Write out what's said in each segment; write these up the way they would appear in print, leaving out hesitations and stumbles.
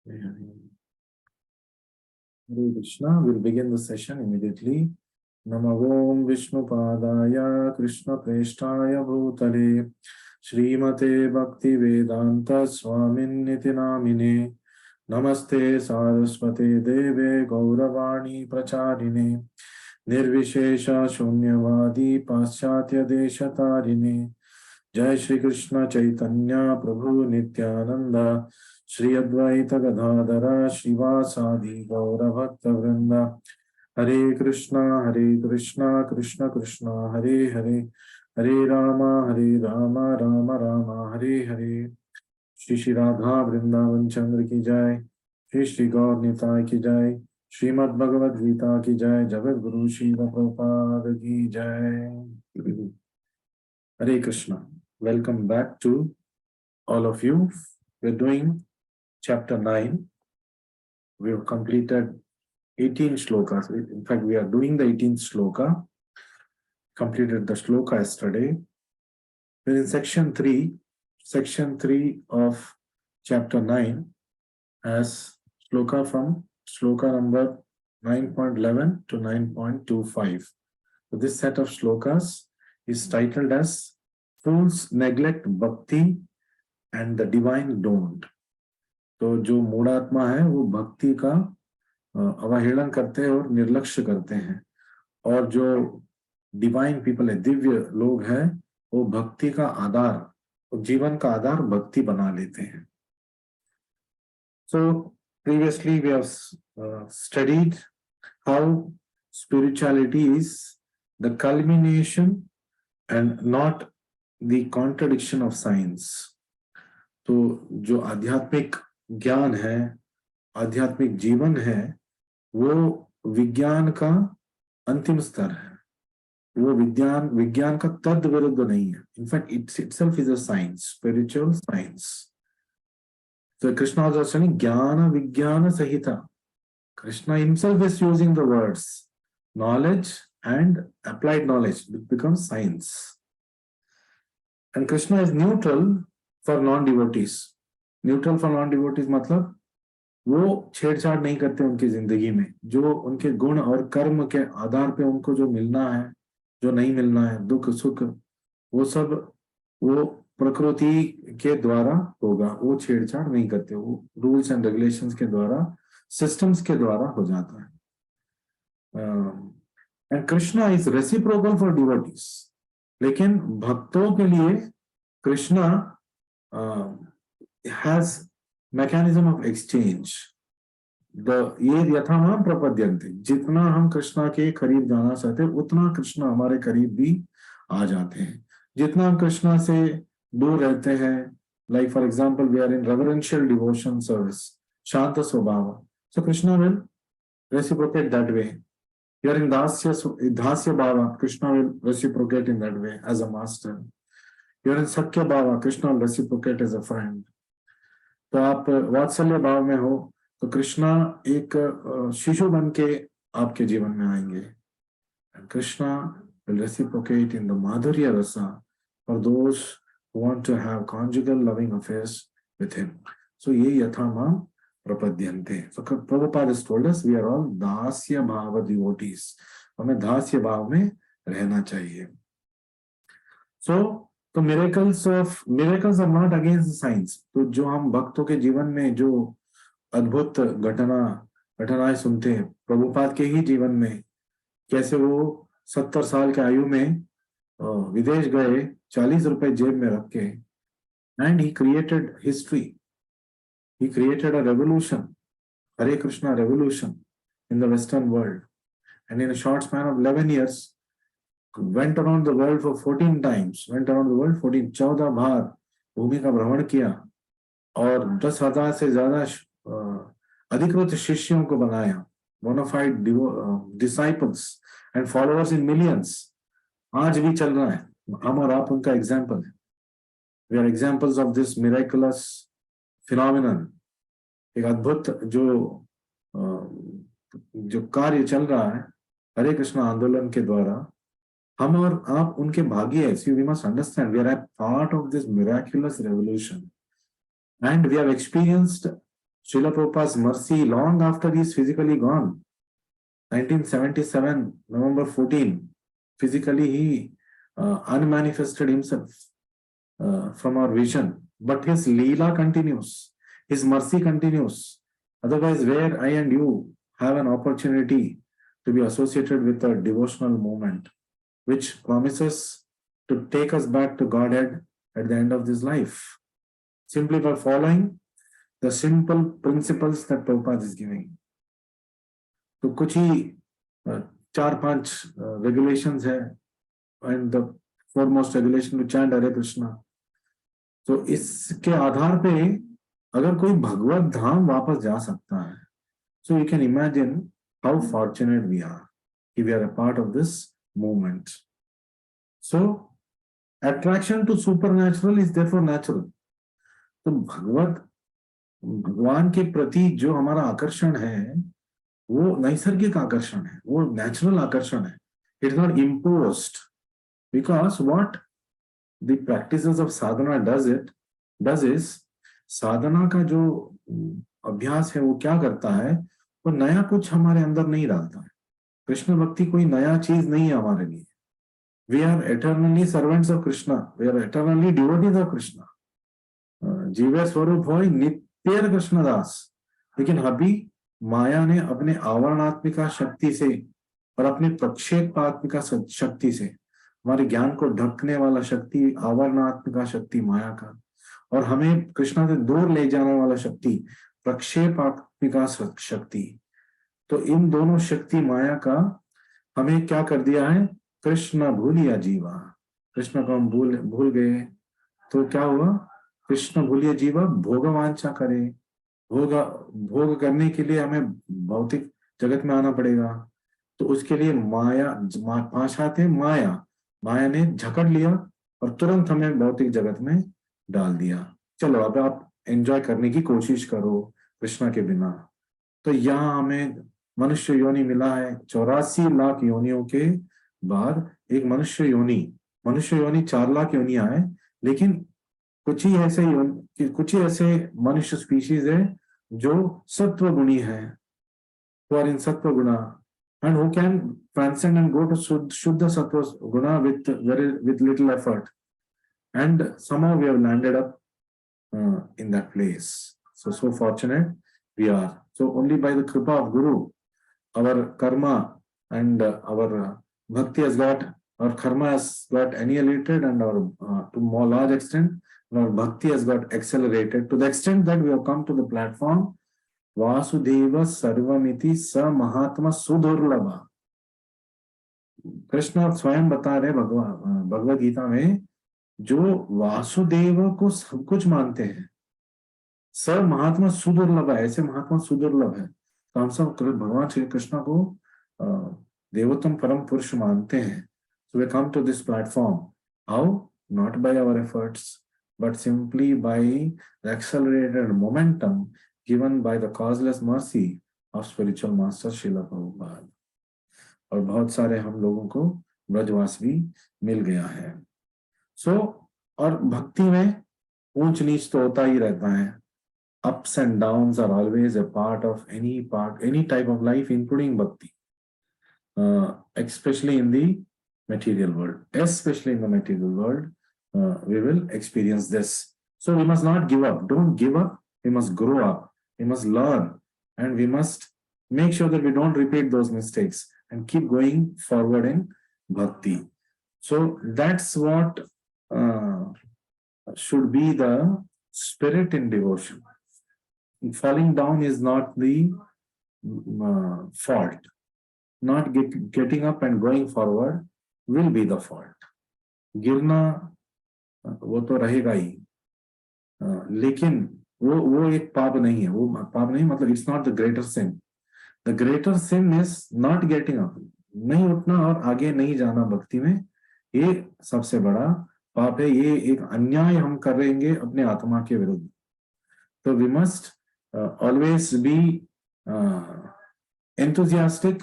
Hare Krishna. We'll begin the session immediately. Namo Vishnu Padaya Krishna Preshtaya Bhutale Srimate Bhakti Vedanta Swamin Niti Namine Namaste Saraswate Deve Gauravani Pracharine Nirvishesha Shunyavadi Paschatya Deshatarine Jai Shri Krishna Chaitanya Prabhu Nityananda Shri Advaita Gadadhara Shivasadi Gaura Bhakta Vrinda Hare Krishna Krishna Krishna Hare Hare Hare Rama Rama Rama Hare Hare Shri Shri Radha Vrindavan Chandra ki Jai Shri Shri Gaur Nitai ki Jai Srimad Bhagavad Gita ki Jai Jagat Guru Srila Prabhupada ki Jai. Hare Krishna. Welcome back to all of you. We're doing chapter 9. We have completed 18 shlokas. In fact, we are doing the 18th shloka. Completed the shloka yesterday. We're in section 3. Section 3 of chapter 9 has shloka from shloka number 9.11 to 9.25. So this set of shlokas is titled as Fools Neglect Bhakti and the Divine Don't. तो जो मूढ़ात्मा है वो भक्ति का अवहेलन करते हैं और निर्लक्ष्य करते हैं, और जो डिवाइन पीपल है, दिव्य लोग हैं, वो भक्ति का आधार, जीवन का आधार भक्ति बना लेते हैं. So previously we have studied how spirituality is the culmination and not the contradiction of science. तो जो आध्यात्मिक ज्ञान है, आध्यात्मिक जीवन है, वो विज्ञान का अंतिम स्तर है. वो विज्ञान का तद विरुद्ध नहीं है. In fact itself is a science, spiritual science. So Krishna was saying ज्ञान विज्ञान सहिता. Krishna himself is using the words knowledge and applied knowledge. It becomes science. And Krishna is neutral for non-devotees. Neutral for non-devotees मतलब वो छेड़छाड़ नहीं करते उनकी जिंदगी में. जो उनके गुण और कर्म के आधार पे उनको जो मिलना है, जो नहीं मिलना है, दुख सुख, वो सब वो प्रकृति के द्वारा होगा. वो छेड़छाड़ नहीं करते. वो रूल्स एंड रेगुलेशंस के द्वारा, सिस्टम्स के द्वारा हो जाता है. And Krishna is reciprocal for devotees. लेकिन भक्तों के लिए Krishna has mechanism of exchange. ये यथामाम प्रपद्यन्ते. जितना हम कृष्णा के करीब जाना चाहते हैं, उतना कृष्णा हमारे करीब भी आ जाते हैं. जितना हम कृष्णा से दूर रहते हैं, like for example we are in reverential devotion service, shanta swabhava, so Krishna will reciprocate that way. You are in dasya bhava, Krishna will reciprocate in that way as a master. You are in sakya bhava, Krishna will reciprocate as a friend. तो आप वात्सल्य भाव में हो तो कृष्णा एक शिशु बन के आपके जीवन में आएंगे. Krishna will reciprocate in the madhurya rasa for those who want to have conjugal loving affairs with him. So ye yathamam prapadyante. So Prabhupada has told us we are all dasya bhava devotees. हमें दास्य भाव में रहना चाहिए. So तो miracles are not against science. तो जो हम भक्तों के जीवन में जो अद्भुत घटनाएं सुनते हैं, प्रभुपाद के ही जीवन में, कैसे वो 70 साल के आयु में विदेश गए 40 रुपए जेब में रख के, and he created history. He created a revolution, Hare Krishna revolution in the Western world, and in a short span of 11 years went around the world for 14 times. 14 बार भूमि का भ्रमण किया और 10,000 से ज्यादा अधिकृत शिष्यों को बनाया, bonafide disciples and followers in millions. आज भी चल रहा है. हम और आप उनका एग्जाम्पल है. We are examples of this miraculous phenomenon. एक अद्भुत जो कार्य चल रहा है हरे कृष्ण आंदोलन के द्वारा, हम और आप उनके भागी है. See, we must understand we are a part of this miraculous revolution, and we have experienced Srila Prabhupada's mercy long after he is physically gone. 1977, November 14, physically he unmanifested himself from our vision. But his Leela continues, his mercy continues. Otherwise, where I and you have an opportunity to be associated with a devotional movement, which promises to take us back to Godhead at the end of this life, simply by following the simple principles that Prabhupada is giving. तो कुछ ही 4-5 regulations है, and the foremost regulation to chant Hare Krishna. तो इसके आधार पे अगर कोई भगवत धाम वापस जा सकता है, so you can imagine how fortunate we are if we are a part of this movement. So attraction to supernatural is therefore natural. तो भगवान के प्रति जो हमारा आकर्षण है वो नैसर्गिक आकर्षण है, वो नेचुरल आकर्षण है. It is not imposed, because what the practices of sadhana does is, साधना का जो अभ्यास है वो क्या करता है, वो नया कुछ हमारे अंदर नहीं डालता है. कृष्ण भक्ति कोई नया चीज नहीं है हमारे लिए. We are eternally servants of Krishna. We are eternally devotees of Krishna. जीवे स्वरूप हो नित्य कृष्णदास. लेकिन अभी माया ने अपने आवरणात्मिका शक्ति से और अपने प्रक्षेपात्मिका शक्ति से हमारे ज्ञान को ढकने वाला शक्ति आवरणात्मिका शक्ति माया का, और हमें कृष्णा से दूर ले जाने वाला शक्ति प्रक्षेपात्मिका शक्ति, तो इन दोनों शक्ति माया का हमें क्या कर दिया है, कृष्ण भूलिया जीवा. कृष्ण को हम भूल गए तो क्या हुआ, कृष्ण भूलिया जीवा भोगवांछा करे. भोग करने के लिए हमें भौतिक जगत में आना पड़ेगा. तो उसके लिए माया पाशाते माया ने झकड़ लिया और तुरंत हमें भौतिक जगत में डाल दिया. चलो अब आप एंजॉय करने की कोशिश करो कृष्णा के बिना. तो यहाँ हमें मनुष्य योनि मिला है. 84 लाख योनियों के बाद एक मनुष्य योनि 4 लाख योनियां है, लेकिन कुछ ही ऐसे मनुष्य स्पीशीज है जो सत्व गुणी है, who are in sattva guna and who can transcend and go to shuddha sattva guna with little effort, and somehow we have landed up in that place. So fortunate we are. So only by the kripa of Guru, our karma and our bhakti our karma has got annihilated, and our to more large extent our bhakti has got accelerated to the extent that we have come to the platform Vasudev सर्वमिति स महात्मा सुदुर्लभा. कृष्ण स्वयं बता रहे भगवद गीता में, जो वासुदेव को सब कुछ मानते हैं, स महात्मा सुदुर्लभ है, ऐसे महात्मा सुदुर्लभ है. तो हम सब भगवान श्री कृष्ण को देवोत्तम परम पुरुष मानते हैं. So we come to this platform. How? Not by our efforts, but simply by the accelerated momentum given by the causeless mercy of spiritual master Srila Prabhupada. और बहुत सारे हम लोगों को ब्रजवास भी मिल गया है. और भक्ति में ऊंच नीच तो होता ही रहता है. Ups and downs are always a part of any type of life, including bhakti, especially in the material world. Especially in the material world, we will experience this. So we must not give up. Don't give up. We must grow up. We must learn, and we must make sure that we don't repeat those mistakes and keep going forward in bhakti. So that's what should be the spirit in devotion. Falling down is not the fault. Not getting up and going forward will be the fault. गिरना वो तो रहेगा ही, लेकिन वो एक पाप नहीं है. वो पाप नहीं मतलब it's not the greater sin. The greater sin is not getting up, नहीं उठना और आगे नहीं जाना भक्ति में. ये सबसे बड़ा पाप है. ये एक अन्याय हम करेंगे अपने आत्मा के विरुद्ध. तो we must always be enthusiastic,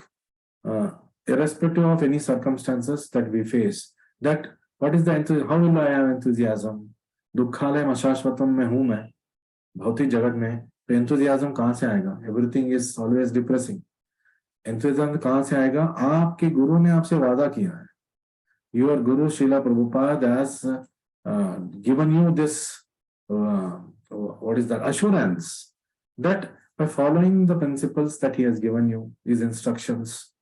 irrespective of any circumstances that we face. That what is the how will I have enthusiasm? दुखालय अशाश्वतम में हूं मैं भौतिक जगत में, तो एंथुजियाज्म कहाँ से आएगा? Everything is always depressing. Enthusiasm कहाँ से आएगा? आपके गुरु ने आपसे वादा किया है। Your Guru Srila Prabhupada has given you this what is that assurance that by following the principles that he has given you, his instructions,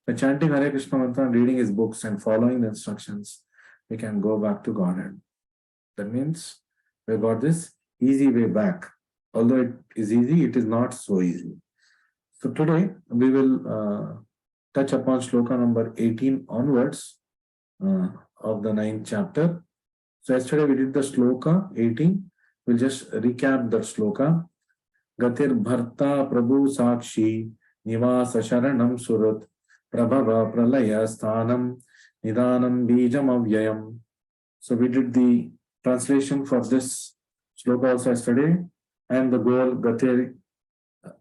by chanting Hare Krishna mantra and reading his books and following the instructions, we can go back to Godhead. That means we got this easy way back. Although it is easy, it is not so easy. So today we will touch upon shloka number 18 onwards of the 9th chapter. So yesterday we did the shloka 18. We'll just recap that shloka. Gatir bharta prabhu sakshi nivasa sharanam surat prabhava pralaya sthanam nidanam bijam avyayam. So we did the translation for this shloka also yesterday. I am the goal, Gatir.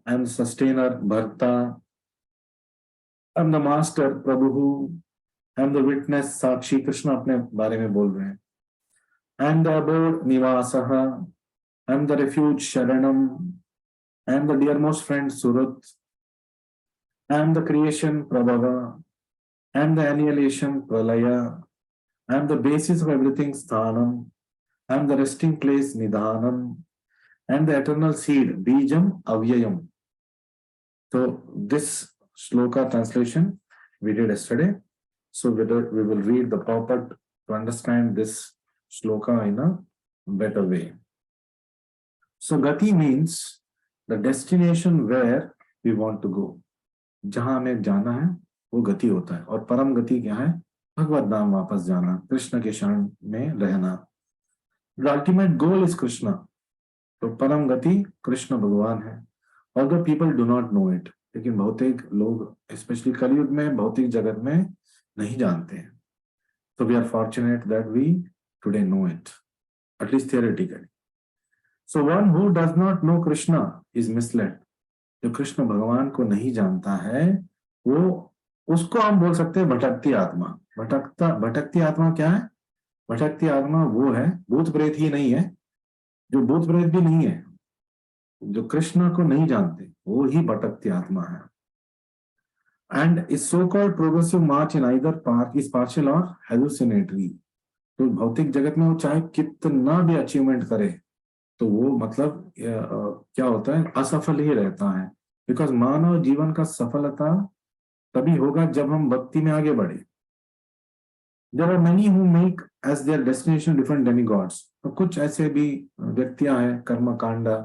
I am the sustainer, Bharta. I am the master, Prabhu. I am the witness, Sakshi. Krishna अपने बारे में बोल रहे हैं. I am the abode, Nivasaha. I am the refuge, Sharanam. I am the dearmost friend, Surat. I am the creation, Prabhava. I am the annihilation, Pralaya. I am the basis of everything, Sthanam. I am the resting place, Nidhanam. I am the eternal seed, Bijam, Avyayam. So this shloka translation we did yesterday. So we will read the purport to understand this shloka in a better way. So Gati means the destination where we want to go. जहां हमें जाना है वो गति होता है, और परम गति क्या है? भगवत धाम वापस जाना, कृष्ण के शरण में रहना. The ultimate goal is Krishna. तो परम गति कृष्ण भगवान है. Although people do not know it, लेकिन भौतिक लोग स्पेशली कलयुग में भौतिक जगत में नहीं जानते हैं. So we are fortunate that we today know it, at least theoretically. So one who does not know Krishna is misled. जो कृष्ण भगवान को नहीं जानता है वो, उसको हम बोल सकते हैं भटकती आत्मा. भटकती आत्मा क्या है? भटकती आत्मा वो है, भूत प्रेत ही नहीं है, जो भूत प्रेत भी नहीं है, जो कृष्ण को नहीं जानते वो ही भटकती आत्मा है. And is so-called progressive march in either path is partial or hallucinatory. तो भौतिक जगत में वो चाहे कितना भी अचीवमेंट करे तो वो मतलब क्या होता है? असफल ही रहता है. बिकॉज मानव जीवन का सफलता तभी होगा जब हम भक्ति में आगे बढ़े. There are many who make as their destination different demigods. तो कुछ ऐसे भी व्यक्तियां हैं कर्म कांडा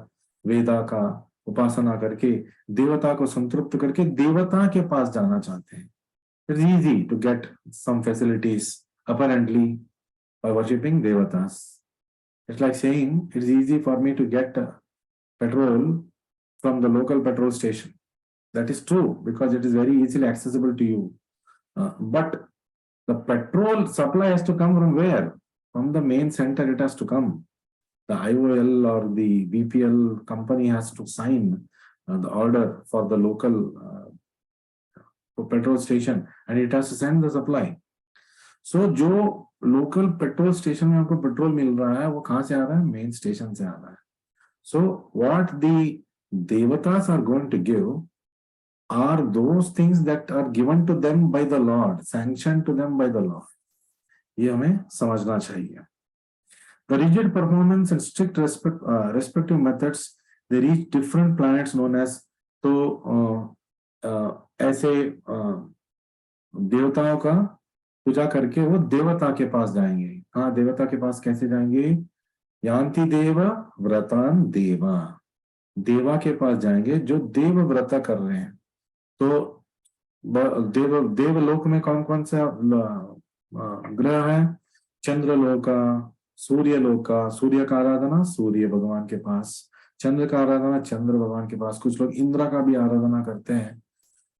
वेदा का उपासना करके देवता को संतृप्त करके देवता के पास जाना चाहते हैं. It's easy to get some facilities apparently by worshipping devatas. It's like saying it's easy for me to get petrol from the local petrol station. That is true because it is very easily accessible to you. But the petrol supply has to come from where? From the main center it has to come. The IOL or the BPL company has to sign the order for the local petrol station and it has to send the supply. So जो local petrol station में आपको petrol मिल रहा है वो कहाँ से आ रहा है? मेन स्टेशन से आ रहा है. So what the devatas are going to give are those things that are given to them by the Lord, sanctioned to them by the Lord. ये हमें समझना चाहिए. The rigid performance and strict respective methods, they reach different planets known as. तो ऐसे देवताओं का पूजा करके वो देवता के पास जाएंगे. हाँ, देवता के पास कैसे जाएंगे? यान्ति देव व्रतान देवा. देवा के पास जाएंगे जो देव व्रत कर रहे हैं. तो देवलोक में कौन कौन सा ग्रह है? चंद्रलोका, सूर्यलोका. सूर्य का आराधना सूर्य भगवान के पास, चंद्र का आराधना चंद्र भगवान के पास. कुछ लोग इंद्र का भी आराधना करते हैं.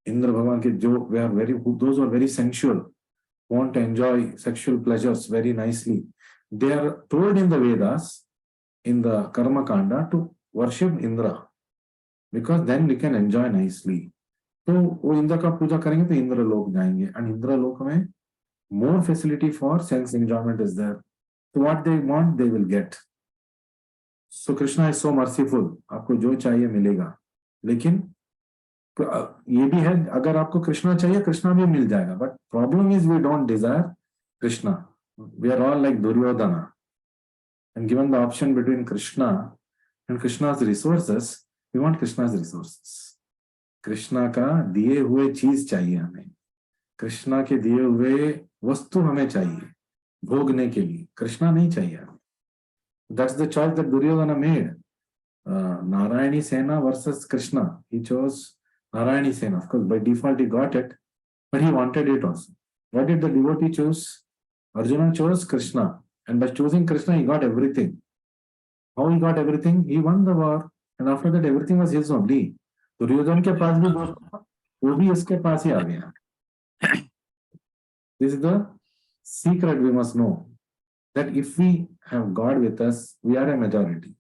इंद्र भगवान के जो those are very sensual, want to enjoy sexual pleasures very nicely. They are told in the Vedas, in the Karma Kanda, to worship Indra because then we can enjoy nicely. तो वो इंद्र का पूजा करेंगे तो इंद्र लोक जाएंगे. एंड इंद्र लोक में more facility for sense enjoyment is there. So what they want they will get. So Krishna is so merciful, आपको जो चाहिए मिलेगा। लेकिन ये भी है, अगर आपको कृष्णा चाहिए कृष्णा भी मिल जाएगा, but problem is we don't desire Krishna, we are all like Duryodhana, and given the option between Krishna and Krishna's resources, we want Krishna's resources. Krishna का दिए हुए चीज चाहिए हमें, कृष्णा के दिए हुए वस्तु हमें चाहिए भोगने के लिए, कृष्णा नहीं चाहिए हमें। That's the choice that Duryodhana made. Narayani Sena versus Krishna. He chose Narayani Sena. Of course, by default he got it, but he wanted it also. What did the devotee choose? Arjuna chose Krishna, and by choosing Krishna, he got everything. How he got everything? He won the war, and after that, everything was his only. Duryodhan के पास भी वो भी इसके पास ही आ गया। This is the secret we must know, that if we have God with us, we are a majority.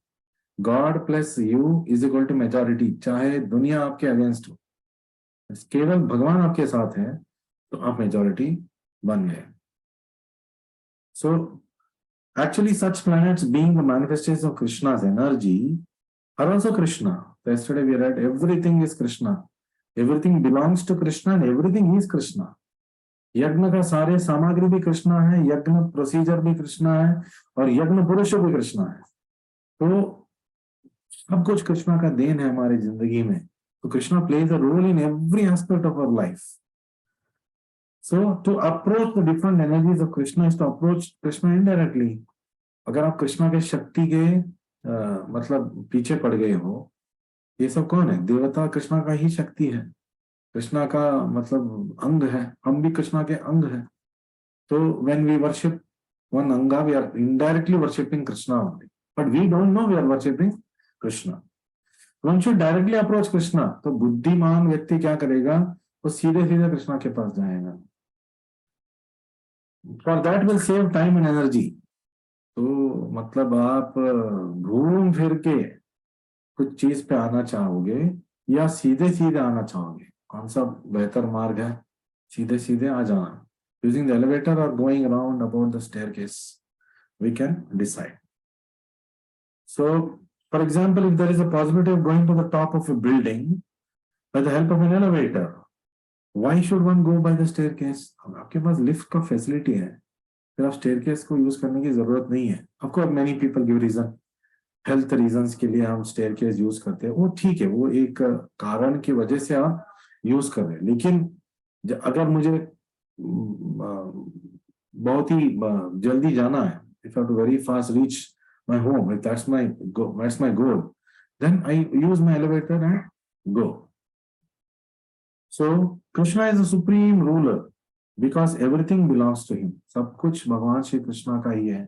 God plus you is equal to majority, चाहे दुनिया आपके अगेंस्ट हो, केवल भगवान आपके साथ है तो आप मेजॉरिटी बन गए। So actually such planets being the manifestation of Krishna's energy are also Krishna. Yesterday we read everything is Krishna, everything belongs to Krishna and everything is Krishna. यज्ञ का सारे सामग्री भी कृष्णा है, यज्ञ प्रोसीजर भी कृष्णा है, और यज्ञ पुरुष भी कृष्णा है। तो सब कुछ कृष्णा का देन है हमारी जिंदगी में। तो Krishna plays a role in every aspect of our life. So to approach the different energies of Krishna is to approach Krishna indirectly. अगर आप कृष्णा के शक्ति के मतलब पीछे पड़ गए हो, ये सब कौन है? देवता कृष्णा का ही शक्ति है, कृष्णा का मतलब अंग है, हम भी कृष्णा के अंग है। तो when we worship one anga, we are indirectly worshipping Krishna only, but we don't know we are worshipping Krishna. One should directly approach Krishna. तो बुद्धिमान व्यक्ति क्या करेगा? वो सीधे सीधे कृष्णा के पास जाएगा। For that will save time and energy. तो मतलब आप घूम फिर के कुछ चीज पे आना चाहोगे या सीधे सीधे आना चाहोगे? कौन सा बेहतर मार्ग है? सीधे सीधे आ जाना, यूजिंग द एलिवेटर और going around about the staircase, we can decide. So for example, if there is a possibility of going to the top of a building by the help of an elevator, why should one go by the staircase? आपके पास lift का facility है, फिर आप staircase को use करने की जरूरत नहीं है। Of course, many people give reason, health reasons के लिए हम स्टेयरकेस यूज करते हैं, वो ठीक है, वो एक कारण की वजह से आप यूज कर रहे हैं। लेकिन अगर मुझे बहुत ही जल्दी जाना है, if I to very fast reach my home, if that's my goal, then I use my elevator and go. So Krishna is the supreme ruler because everything belongs to him. सब कुछ भगवान श्री कृष्णा का ही है।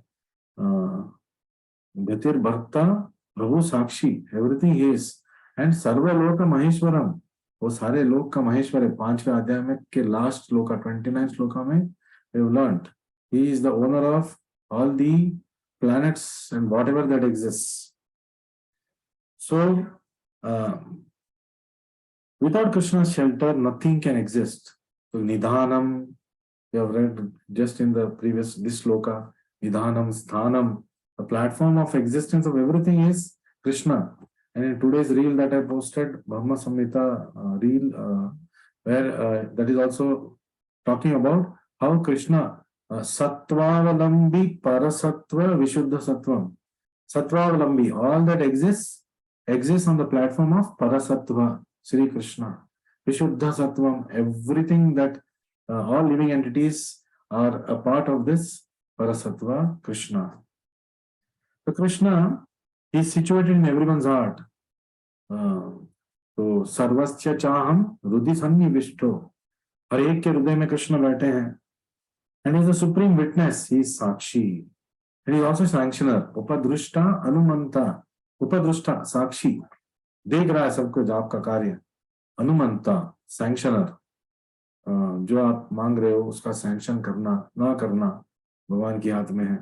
गतिर भक्ता प्रभु साक्षी, एवरीथिंग इज, एंड सर्वलोक महेश्वरम, वो सारे लोक का महेश्वर है। 5वें अध्याय में के लास्ट श्लोका 29 श्लोका में we have learned he is the owner of all the planets and whatever that exists. So without Krishna's shelter nothing can exist. So nidhanam, we have read just in the previous this shloka, nidhanam sthanam, the platform of existence of everything is Krishna. And in today's reel that I posted, Brahma Samhita reel, where that is also talking about how Krishna Sattvaavalambi Parasattva Vishuddha Sattvam. Sattvaavalambi, all that exists on the platform of Parasattva, Sri Krishna. Vishuddha Sattvam, everything that all living entities are a part of this Parasattva, Krishna. So Krishna is situated in everyone's heart. तो सर्वस्य चाहम हृदय सन्निविष्टो, हर एक के हृदय में कृष्ण बैठे हैं। And he is the supreme witness, he is Sakshi, and he is also sanctioner. Upadrushta Anumanta, Upadrushta Sakshi, देख रहा है सब कुछ आपका कार्य। अनुमंता सैंक्शनर, जो आप मांग रहे हो उसका सैंक्शन करना ना करना भगवान के हाथ में है।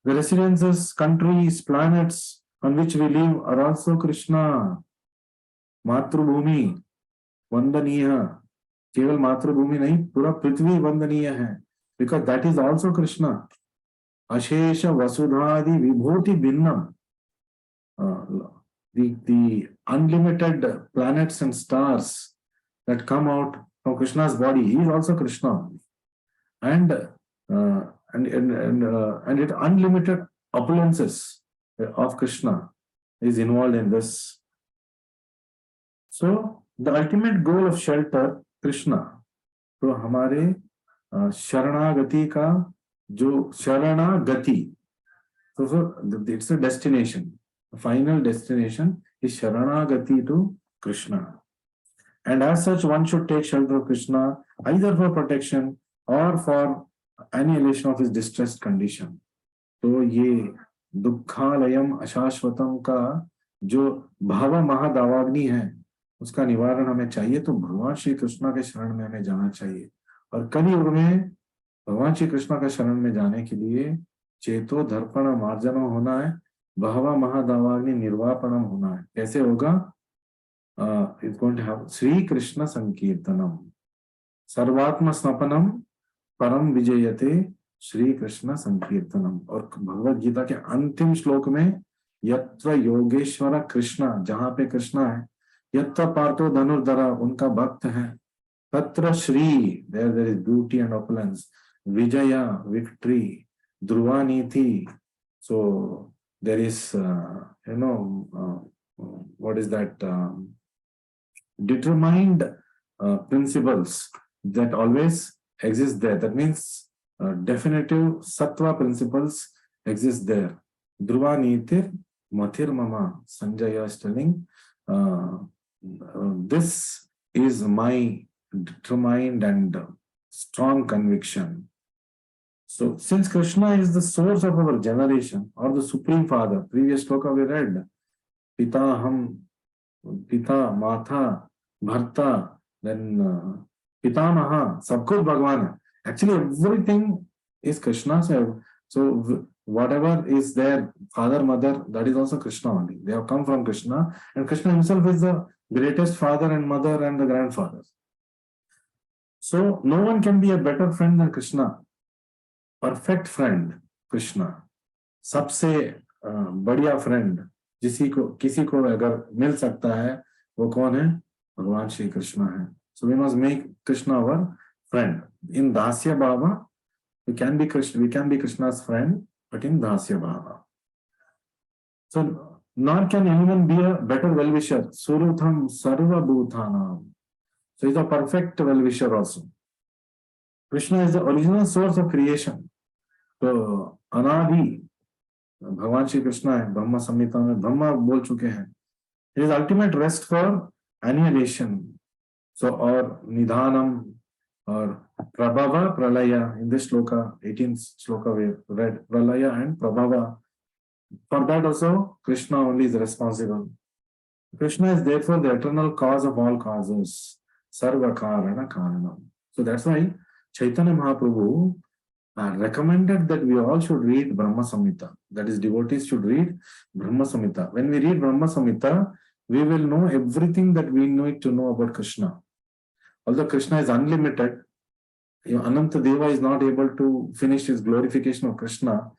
The residences, countries, planets on which we live are also Krishna. मातृभूमि वंदनीय, केवल मातृभूमि नहीं, पूरा पृथ्वी वंदनीय है, because that is also Krishna. अशेष वसुधादि विभूति भिन्नम, the unlimited planets and stars that come out from Krishna's body. He is also Krishna, and it unlimited opulences of Krishna is involved in this. So the ultimate goal of shelter, Krishna. तो हमारे शरणागति का जो शरणागति, so it's a destination. The final destination is Sharanagati to Krishna. And as such, one should take shelter of Krishna either for protection or for annihilation of his distressed condition. तो ये दुखालयम अशाश्वतम का जो भाव महादावाग्नि है, उसका निवारण हमें चाहिए तो भगवान श्री कृष्ण के शरण में हमें जाना चाहिए. और कलियुग में भगवान श्री कृष्ण का शरण में जाने के लिए चेतो दर्पण मार्जनम होना है, बहवा महादावाग्नि निर्वापणम होना है. कैसे होगा? It's going to have Shri Krishna संकीर्तनम सर्वात्म स्नपनम परम विजयते श्री कृष्ण संकीर्तनम. और भगवत गीता के अंतिम श्लोक में यत्र योगेश्वर कृष्ण, जहां पे कृष्णा है, यत्र पार्थो धनुर्धरा, उनका भक्त है, तत्र श्री, there is beauty and opulence, विजया विक्ट्री, ध्रुवा नीति. So there is what is that determined principles that always exist there. That means definitive sattva principles exist there. Dhruva nitir mathir mama, Sanjaya is telling, this is my determined and strong conviction. So since Krishna is the source of our generation or the Supreme Father, previous sloka we read, Pita Ham, Pita, Mata, Bharta, then Pitamaha, Sab kuch Bhagwan hai. Actually everything is Krishna. So whatever is there, father, mother, that is also Krishna only. They have come from Krishna, and Krishna himself is the greatest father and mother and the grandfather. So no one can be a better friend than Krishna. Perfect friend Krishna. सबसे बढ़िया friend किसी को अगर मिल सकता है वो कौन है? भगवान श्री कृष्ण है. So we must make Krishna our friend. In Dasya Bhava, we can be Krishna's friend, but in Dasya Bhava. So nor can anyone be a better well-wisher. Surutham Sarva Bhutanam. So he's a perfect well-wisher also. Krishna is the original source of creation. तो अनादि भगवान श्री कृष्ण है. ब्रह्म संहिता में ब्रह्मा बोल चुके हैं. It is ultimate rest for annihilation. So or nidhanam or prabhava pralaya. In this shloka, 18th shloka we read pralaya and prabhava. For that also Krishna only is responsible. Krishna is therefore the eternal cause of all causes. Sarva karana karanam. So that's why Chaitanya Mahaprabhu recommended that we all should read Brahma Samhita. That is, devotees should read Brahma Samhita. When we read Brahma Samhita, we will know everything that we need to know about Krishna. Although Krishna is unlimited, Ananta Deva is not able to finish his glorification of Krishna.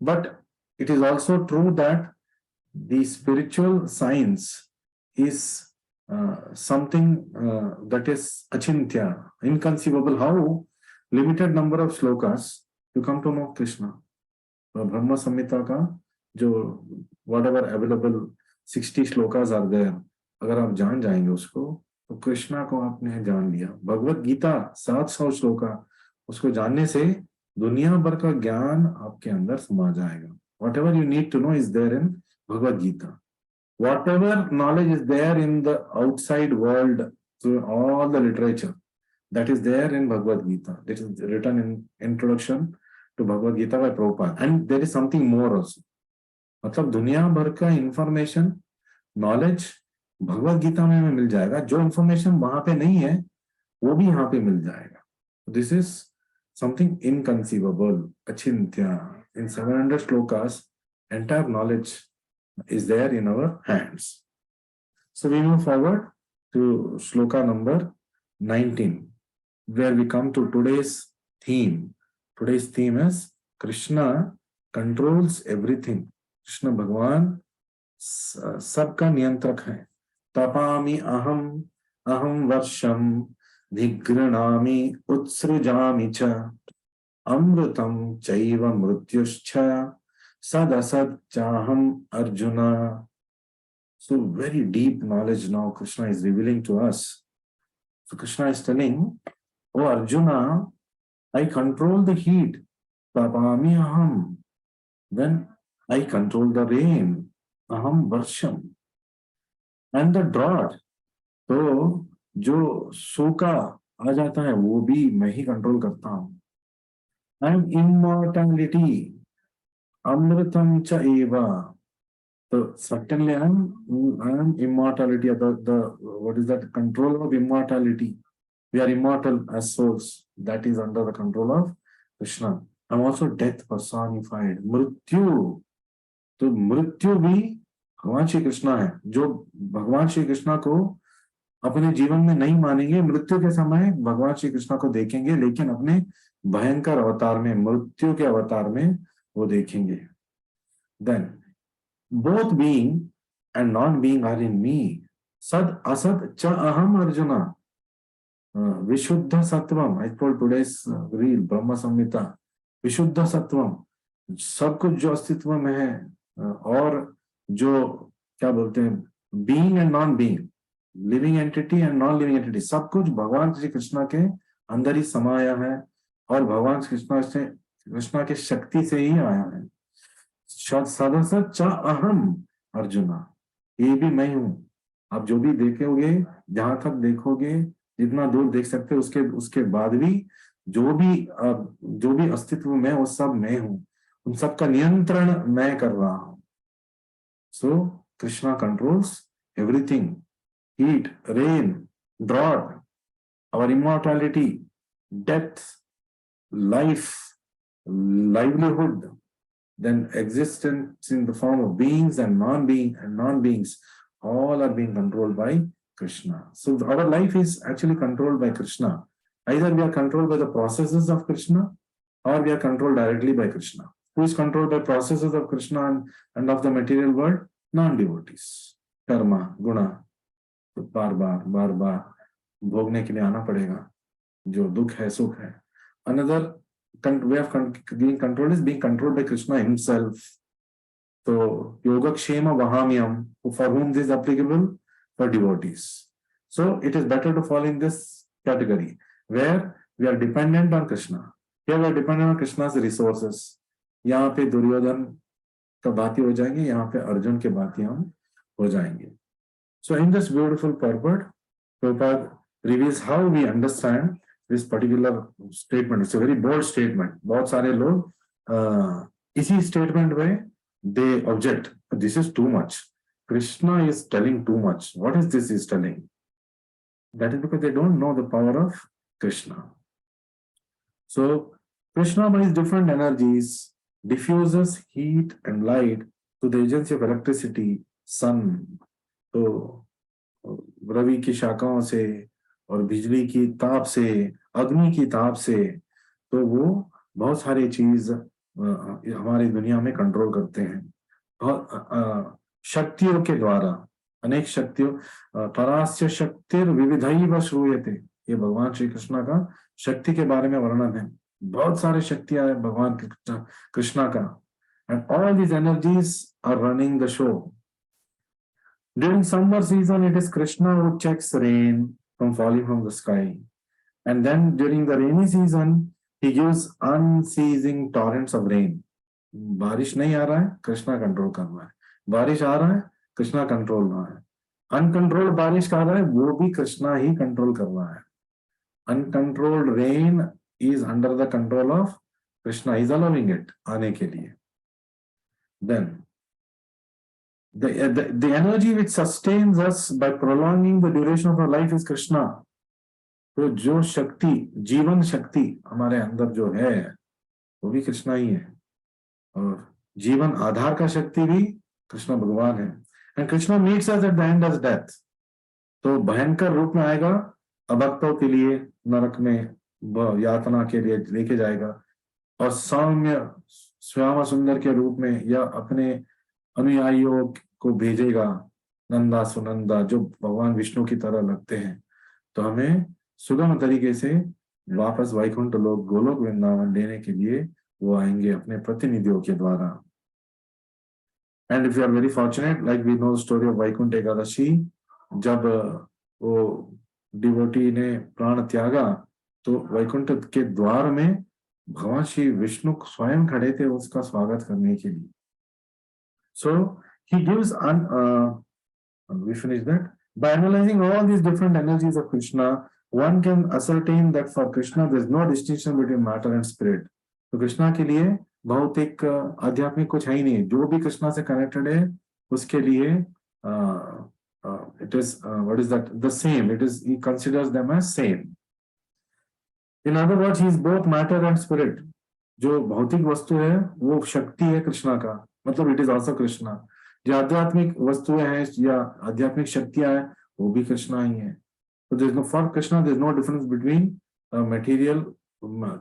But it is also true that the spiritual science is something that is achintya, inconceivable. How limited number of shlokas you come to know Krishna. Brahma Samhita का जो whatever available 60 shlokas are there, अगर आप जान जाएंगे उसको तो कृष्णा को आपने जान लिया. भगवत गीता 700 श्लोका, उसको जानने से दुनिया भर का ज्ञान आपके अंदर समा जाएगा. Whatever you need to know is there in Bhagavad Gita. Whatever knowledge is there in the outside world through all the literature, that is there in Bhagavad Gita. It is written in Introduction to Bhagavad Gita by Prabhupada. And there is something more also. मतलब दुनिया भर का information, knowledge Bhagavad Gita में मिल जाएगा. जो information वहां पे नहीं है वो भी यहाँ पे मिल जाएगा. दिस इज समथिंग इनकंसीवेबल, अचिंत्य. In 700 shlokas, entire knowledge is there in our hands. So we move forward to shloka number 19, where we come to today's theme. Today's theme is Krishna controls everything. Krishna Bhagwan सबका नियंत्रक है। तपामि अहम अहम वर्षम निगृणामि उत्सृजामि च अमृतम चैव मृत्युश्च सदसत् चाहम arjuna. So very deep knowledge now Krishna is revealing to us. So Krishna is telling, "Oh Arjuna, I control the heat. Tapami aham. Then I control the rain. Aham varsham. And the drought. तो जो सूखा आ जाता है वो भी मैं ही control करता हूँ। And immortality. Amritam cha eva. So certainly I am immortality. The what is that? Control of immortality. We are immortal as souls. That is under the control of Krishna. I'm also death personified. मृत्यु, तो मृत्यु भी भगवान श्री कृष्णा है। जो भगवान श्री कृष्णा को अपने जीवन में नहीं मानेंगे, मृत्यु के समय भगवान श्री कृष्णा को देखेंगे, लेकिन अपने भयंकर अवतार में, मृत्यु के अवतार में वो देखेंगे। Then both being and non-being are in me. Sad asad cha aham Arjuna. विशुद्ध सत्वम, I told today's reel ब्रह्म संहिता, विशुद्ध सत्वम, सब कुछ जो अस्तित्व में है, और जो क्या बोलते हैं being and non being, living entity and non living entity, सब कुछ भगवान श्री कृष्णा के अंदर ही समाया है और भगवान श्री कृष्णा के शक्ति से ही आया है। सदसत च अहम अर्जुना, ये भी मैं हूं। आप जो भी देखोगे, जहां तक देखोगे, जितना दूर देख सकते हो, उसके बाद भी जो भी अस्तित्व में, वो सब मैं हूं। उन सब का नियंत्रण मैं कर रहा हूं। So Krishna controls everything, heat, rain, drought, our immortality, death, life, livelihood, then existence in the form of beings and non-beings, all are being controlled by Krishna. So our life is actually controlled by Krishna. Either we are controlled by the processes of Krishna, or we are controlled directly by Krishna. Who is controlled by processes of Krishna and of the material world? Non-devotees. Karma, guna, तो बार बार भोगने के लिए आना पड़ेगा। जो दुख है, सुख है। Another way of being controlled is being controlled by Krishna himself. So Yogakshema Vahamyam, for whom this is applicable? For devotees. So it is better to fall in this category where we are dependent on Krishna. Here we are dependent on Krishna's resources. यहाँ पे दुर्योधन का बाती हो जाएंगे, यहाँ पे अर्जुन के बाती हम हो जाएंगे। So in this beautiful purport, Prabhupada reveals how we understand this particular statement. It's a very bold statement. बहुत सारे लोग इसी statement में they object. This is too much. Krishna is telling too much. What is this is telling? That is because they don't know the power of Krishna. So Krishna, by his different energies, diffuses heat and light to the agency of electricity, sun. तो रवि की शाखाओं से और बिजली की ताप से, अग्नि की ताप से, तो वो बहुत सारी चीज हमारी दुनिया में कंट्रोल करते हैं। शक्तियों के द्वारा, अनेक शक्तियों, परास्य शक्तिर विविधैव श्रूयते, ये भगवान श्री कृष्ण का शक्ति के बारे में वर्णन है। बहुत सारे शक्तियां है भगवान कृष्णा का, and all these energies are running the show. During summer season, it is Krishna who checks rain from falling from the sky. And then during the rainy season, he gives unceasing torrents of rain. बारिश नहीं आ रहा है, Krishna control कर रहा है। बारिश आ रहा है, कृष्णा कंट्रोल रहा है। अनकंट्रोल्ड बारिश आ रहा है, वो भी कृष्णा ही कंट्रोल कर रहा है। Uncontrolled rain is under the control of Krishna. He is allowing it आने के लिए। Then the energy which sustains us by prolonging the duration of our life is Krishna. तो जो शक्ति, जीवन शक्ति हमारे अंदर जो है, वो भी कृष्णा ही है, और जीवन आधार का शक्ति भी कृष्ण भगवान है। And Krishna meets us at the end as death. तो भयंकर रूप में आएगा, अभक्तों के लिए नरक में यातना के लिए लेके जाएगा, और सौम्य श्यामा सुंदर के रूप में या अपने अनुयायियों को भेजेगा, नंदा सुनंदा जो भगवान विष्णु की तरह लगते हैं, तो हमें सुगम तरीके से वापस वैकुंठ लोक गोलोक वृंदावन देने के लिए वो आएंगे अपने प्रतिनिधियों के द्वारा। And if you are very fortunate, like we know story of Vaikuntha Ekadashi, जब वो डिवोटी ने प्राण त्यागा तो वैकुंठ के द्वार में भगवान श्री विष्णु स्वयं खड़े थे उसका स्वागत करने के लिए। So he gives we finish that. By analyzing all these different energies of Krishna, one can ascertain that for Krishna there is no distinction between matter and spirit. तो कृष्णा के लिए भौतिक आध्यात्मिक कुछ है ही नहीं, जो भी कृष्णा से कनेक्टेड है उसके लिए it is what is that, the same, it is, he considers them as same. In other words, he is both matter and spirit. जो भौतिक वस्तु है वो शक्ति है कृष्णा का, मतलब इट इज आल्सो कृष्णा। जो आध्यात्मिक वस्तुएं हैं या आध्यात्मिक शक्तियां हैं वो भी कृष्णा ही है। So there is no, for Krishna there is no difference between a material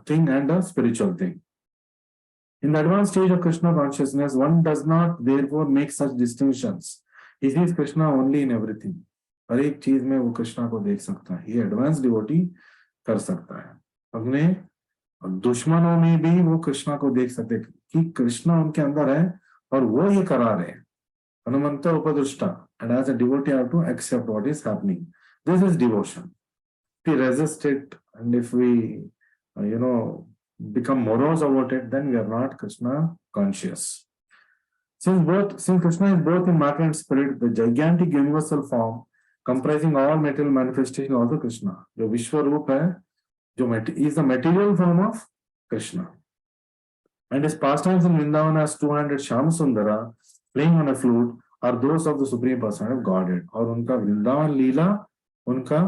thing and a spiritual thing. In the advanced stage of Krishna consciousness, one does not therefore make such distinctions. He sees Krishna only in everything. हर एक चीज में वो कृष्णा को देख सकता है, ये advance devotee कर सकता है। अपने दुश्मनों में भी वो कृष्णा को देख सकते कि कृष्णा उनके अंदर है और वो ये करा रहे हैं। Hanumant उपदृष्टा, and as a devotee I have to accept what is happening. This is devotion. If we resist it and if we become morose about it, then we are not Krishna conscious. Since Krishna is both in matter and spirit, the gigantic universal form comprising all material manifestation also Krishna, जो विश्व रूप है, जो is the material form of Krishna. And his pastimes in Vrindavan as 200 Shyam Sundara playing on a flute are those of the Supreme Personality of Godhead. और उनका वृंदावन लीला उनका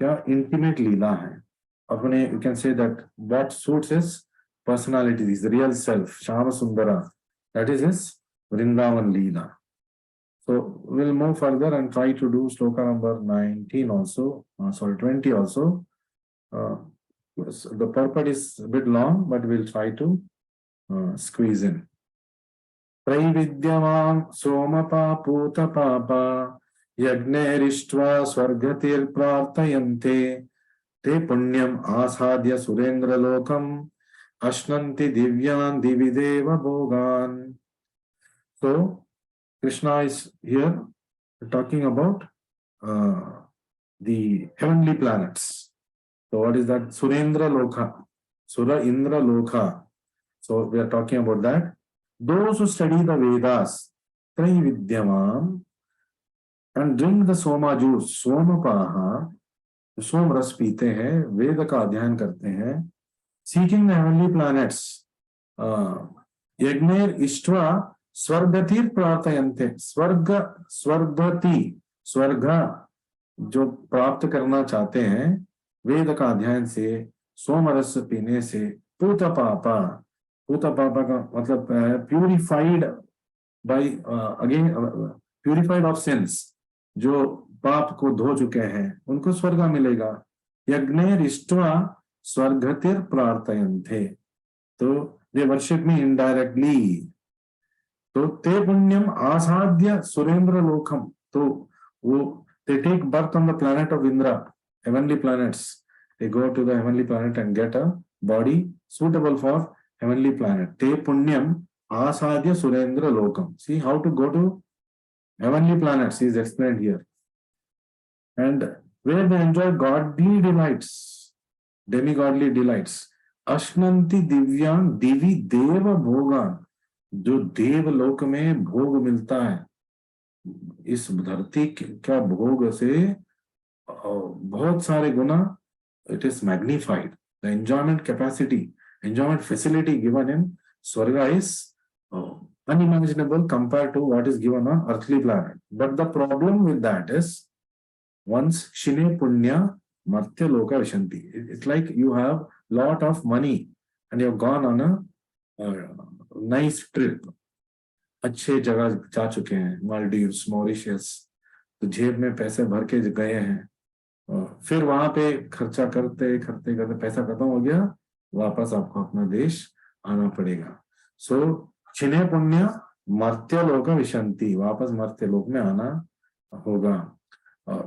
क्या intimate लीला है। अपने you can say that what suits his personality, his real self, Shyam Sundara, that is his Vrindavan Leela. So we'll move further and try to do sloka number 19 also, 20 also. The purport is a bit long, but we'll try to squeeze in. Traividyamam somapa puta papa yagnerishtva swargatir prartayante te punyam asadhya surendra lokam ashnanti divyan divideva bhogan. So Krishna is here talking about the heavenly planets. So what is that? Surendra Lokha, Sura Indra Lokha. So we are talking about that. Those who study the Vedas, Traividyamam, and drink the Soma juice, Somapaha, सोम रस पीते हैं, वेद का अध्ययन करते हैं, seeking the heavenly planets, यज्ञेर इष्ट्वा स्वर्गतिर प्रार्थयन्ते, स्वर्गति, स्वर्ग जो प्राप्त करना चाहते हैं वेद का अध्ययन से, सोमरस पीने से, पूत पापा का मतलब purified bye again purified of since, जो पाप को धो चुके हैं उनको स्वर्ग मिलेगा। यज्ञेर इष्ट्वा स्वर्गतिर प्रार्थयन्ते, तो दे वर्शिप मी इनडायरेक्टली। तो ते पुण्यम आसाद्य सुरेंद्र लोकम, तो वो they take birth on the planet of Indra, heavenly planets. They go to the heavenly planet and get a body suitable for heavenly planet. Te punyam asadhya surendra lokam. See how to go to heavenly planets is explained here. And where they enjoy godly delights, demigodly delights. Ashnanti divyan divi deva bhogan, जो देव लोक में भोग मिलता है, इस धरती का भोग से बहुत सारे गुना it is magnified. The enjoyment capacity, enjoyment facility given in Swarga is unimaginable compared to what is given on earthly planet. But the problem with that is, once Shine Punya Martya Loka Vishanti, it's like you have lot of money and you have gone on a nice trip, अच्छे जगह जा चुके हैं, Maldives, Mauritius, तो जेब में पैसे भर के गए हैं, फिर वहां पे खर्चा करते करते करते पैसा खत्म हो गया, वापस आपको अपना देश आना पड़ेगा। सो छिने पुण्य मर्त्यलोक विशंति, वापस मर्त्यलोक में आना होगा।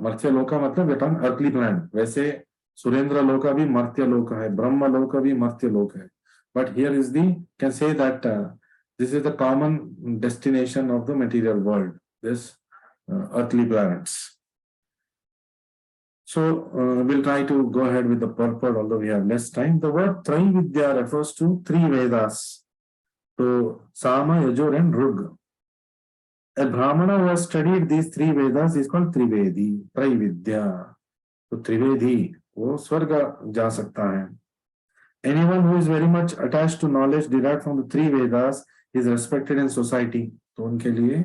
मर्त्यलोक का मतलब अर्थली प्लैनेट, वैसे सुरेंद्र लोक भी मर्त्यलोक है, ब्रह्म लोक भी मर्त्यलोक है, but here is the can say that this is the common destination of the material world, this earthly planets. So we'll try to go ahead with the purport, although we have less time. The word Traividya refers to three Vedas. So Sama, Yajur and Rug. A Brahmana who has studied these three Vedas is called Trivedi, Traividya. So Trivedi, वो स्वर्ग जा सकता है. Anyone who is very much attached to knowledge derived from the three Vedas is respected in society. तो उनके लिए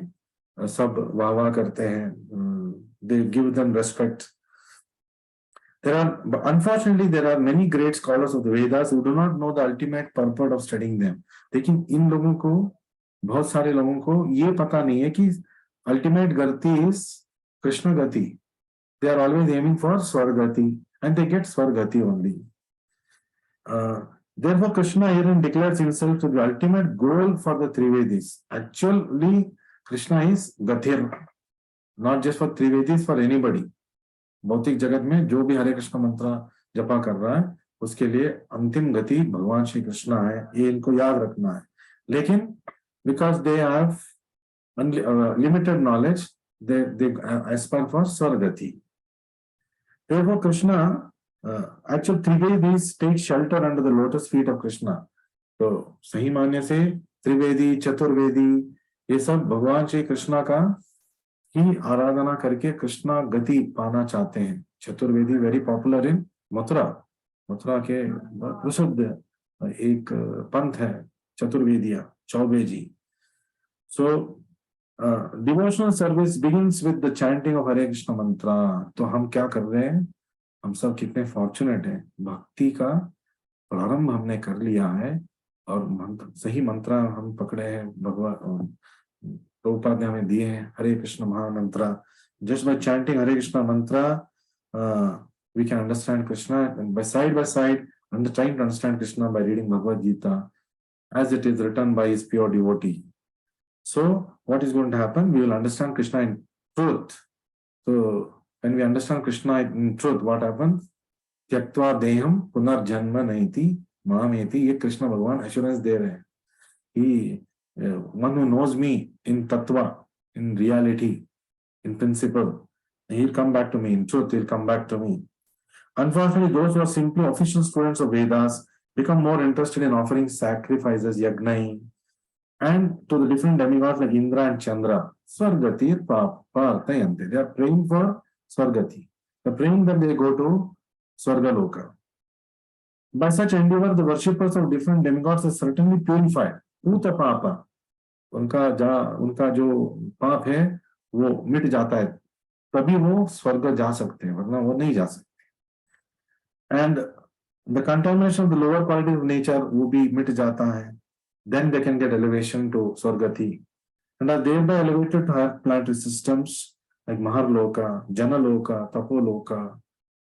सब वाह वाह करते हैं. They give them respect. Unfortunately, there are many great scholars of the Vedas who do not know the ultimate purport of studying them. लेकिन इन लोगों को, बहुत सारे लोगों को ये पता नहीं है कि ultimate gati is Krishna gati. They are always aiming for Swargati and they get Swargati only. Therefore, Krishna herein declares himself to the ultimate goal for the Trivedis. Actually, Krishna is Gathir, not just for Trivedis, for anybody. भौतिक जगत में जो भी हरे कृष्ण मंत्र जपा कर रहा है, उसके लिए अंतिम गति भगवान श्री कृष्ण है, ये इनको याद रखना है. लेकिन because they have limited knowledge, they aspire for स्वर्गति. Therefore, Krishna, actual Trivedis take shelter under the lotus feet of Krishna. तो सही मानने से त्रिवेदी, चतुर्वेदी, ये सब भगवान श्री कृष्ण का ही आराधना करके कृष्णा गति पाना चाहते हैं. Chaturvedi very popular in Mathura. Mathura के प्रसिद्ध एक पंथ है चतुर्वेदिया, Chaubeji. So devotional service begins with the chanting of Hare Krishna mantra. तो हम क्या कर रहे हैं, हम सब कितने फॉर्चुनेट हैं, भक्ति का प्रारंभ हमने कर लिया है और मंत्र, सही मंत्र हम पकड़े हैं. भगवान प्रभुपाद ने हमें दिए हैं हरे कृष्ण महामंत्र. Just by chanting Hare Krishna mantra, we can understand Krishna, and by side and trying to understand Krishna by reading Bhagavad Gita as it is written by his pure devotee. So what is going to happen? We will understand Krishna in truth. So when we understand Krishna in truth, what happens? Tyaktva deham punarjanma naiti mameti. ये कृष्ण भगवान assurance दे रहे हैं. He, one who knows me in tattva, in reality, in principle, he'll come back to me. In truth, he'll come back to me. Unfortunately, those who are simply official students of Vedas become more interested in offering sacrifices, yagnai, and to the different demigods like Indra and Chandra. Swargati Partayante. They are praying for Swargati. They are praying that they go to Swargaloka. By such endeavor, the worshippers of different demigods are certainly purified. Uta Papa. उनका जो पाप है वो मिट जाता है, तभी वो स्वर्ग जा सकते हैं, वरना वो नहीं जा सकते. And the contamination of the lower quality of nature वो भी मिट जाता है. Then they can get elevation to स्वर्गति and are thereby elevated to higher planetary systems like Maharloka, Janaloka, Tapoloka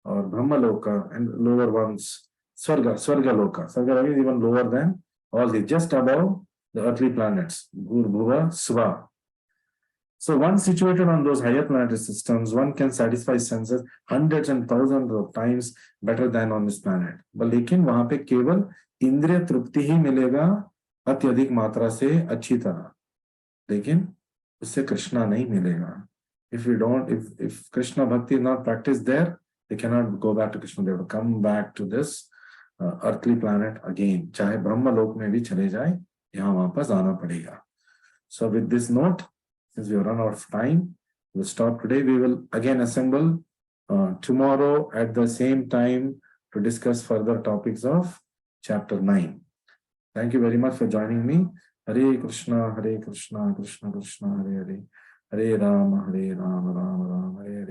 और Brahmaloka and lower ones Swargaloka. Swarga is even lower than all this, just above the earthly planets, Bhuva, Sva. So once situated on those higher planetary systems, one can satisfy senses hundreds and thousands of times better than on this planet. But लेकिन वहां पे केवल इंद्रिय तृप्ति ही मिलेगा अत्यधिक मात्रा से अच्छी तरह, लेकिन उससे कृष्णा नहीं मिलेगा. If Krishna Bhakti is not practiced there, they cannot go back to Krishna. They have to come back to this earthly planet again. चाहे ब्रह्म लोक में भी चले जाए, यहाँ वापस आना पड़ेगा. So with this note, since we have run out of time, we'll stop today. We will again assemble tomorrow at the same time to discuss further topics of chapter 9. Thank you very much for joining me. Hare Krishna, Krishna Krishna, Hare Hare, Hare Rama, Rama Rama, Hare Hare.